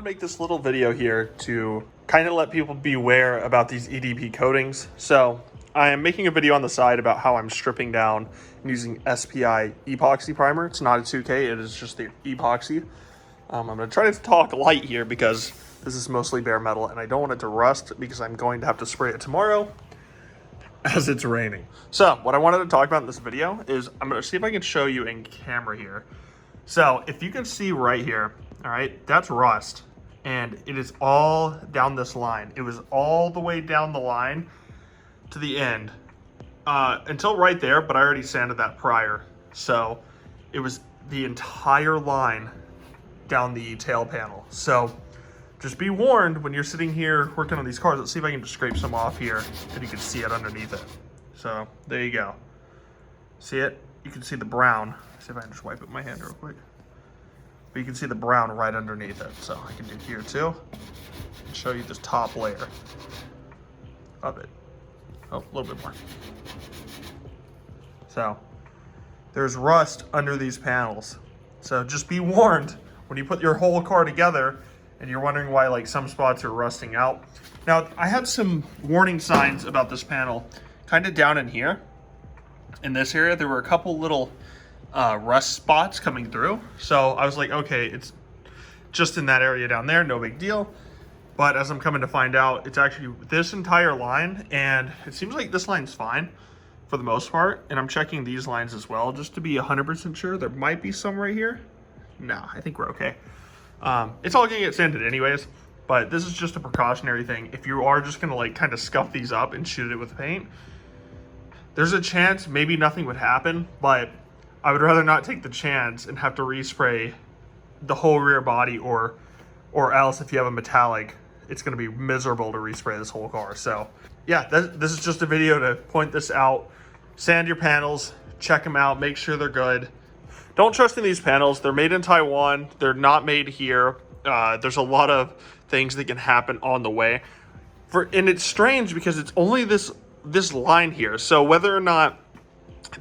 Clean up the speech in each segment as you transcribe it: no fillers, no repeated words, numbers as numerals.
to make this little video here to kind of let people beware about these EDP coatings. So I am making a video on the side about how I'm stripping down using SPI epoxy primer. It's not a 2K, it is just the epoxy. I'm going to try to talk light here because this is mostly bare metal and I don't want it to rust because I'm going to have to spray it tomorrow as it's raining. So what I wanted to talk about in this video is I'm going to see if I can show you in camera here. So if you can see right here, all right, that's rust and it is all down this line. It was all the way down the line to the end until right there, but I already sanded that prior. So it was the entire line down the tail panel. So just be warned when you're sitting here working on these cars. Let's see if I can just scrape some off here and you can see it underneath it. So there you go. See it? You can see the brown. See if I can just wipe up my hand real quick. But you can see the brown right underneath it. So I can do here too and show you this top layer of it. Oh, a little bit more. So there's rust under these panels. So just be warned when you put your whole car together and you're wondering why like some spots are rusting out. Now I had some warning signs about this panel kind of down in here. In this area, there were a couple little rust spots coming through. So I was like, okay, it's just in that area down there, no big deal. But as I'm coming to find out, it's actually this entire line, and it seems like this line's fine for the most part. And I'm checking these lines as well, just to be 100% sure. There might be some right here. No, I think we're okay. It's all gonna get sanded anyways, but this is just a precautionary thing. If you are just gonna like kind of scuff these up and shoot it with paint, there's a chance maybe nothing would happen, but I would rather not take the chance and have to respray the whole rear body, or else if you have a metallic, it's gonna be miserable to respray this whole car. So yeah, this is just a video to point this out. Sand your panels, check them out, make sure they're good. Don't trust in these panels. They're made in Taiwan. They're not made here. There's a lot of things that can happen on the way. And it's strange because it's only this line here. So whether or not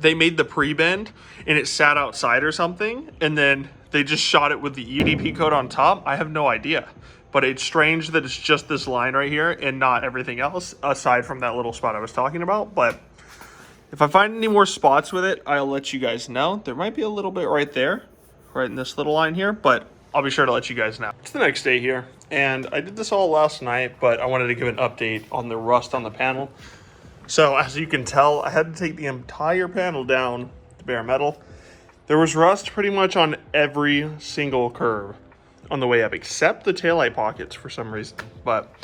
they made the pre-bend and it sat outside or something, and then they just shot it with the EDP coat on top, I have no idea. But it's strange that it's just this line right here and not everything else aside from that little spot I was talking about. But if I find any more spots with it, I'll let you guys know. There might be a little bit right there, right in this little line here, but I'll be sure to let you guys know. It's the next day here, and I did this all last night, but I wanted to give an update on the rust on the panel. So as you can tell, I had to take the entire panel down to bare metal. There was rust pretty much on every single curve on the way up, except the taillight pockets for some reason. But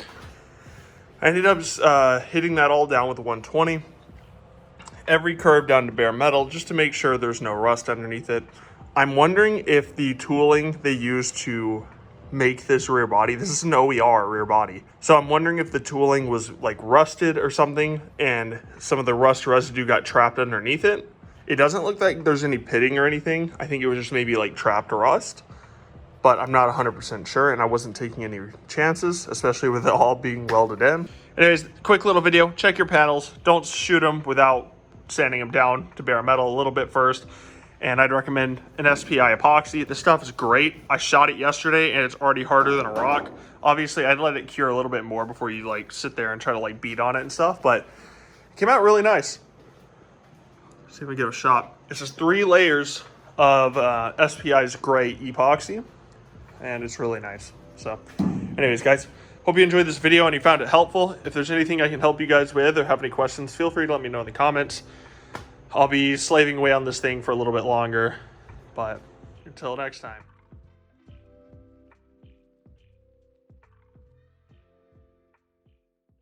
I ended up hitting that all down with the 120. Every curve down to bare metal just to make sure there's no rust underneath it. I'm wondering if the tooling they used to make this rear body, this is an OER rear body, so I'm wondering if the tooling was like rusted or something and some of the rust residue got trapped underneath it. It doesn't look like there's any pitting or anything. I think it was just maybe like trapped rust, but I'm not 100% sure, and I wasn't taking any chances, especially with it all being welded in. Anyways, quick little video. Check your panels. Don't shoot them without sanding them down to bare metal a little bit first. And I'd recommend an SPI epoxy. This stuff is great. I shot it yesterday and it's already harder than a rock. Obviously, I'd let it cure a little bit more before you like sit there and try to like beat on it and stuff, but it came out really nice. Let's see if we get a shot. It's just 3 layers of SPI's gray epoxy, and it's really nice. So anyways, guys, hope you enjoyed this video and you found it helpful. If there's anything I can help you guys with or have any questions, feel free to let me know in the comments. I'll be slaving away on this thing for a little bit longer, but until next time.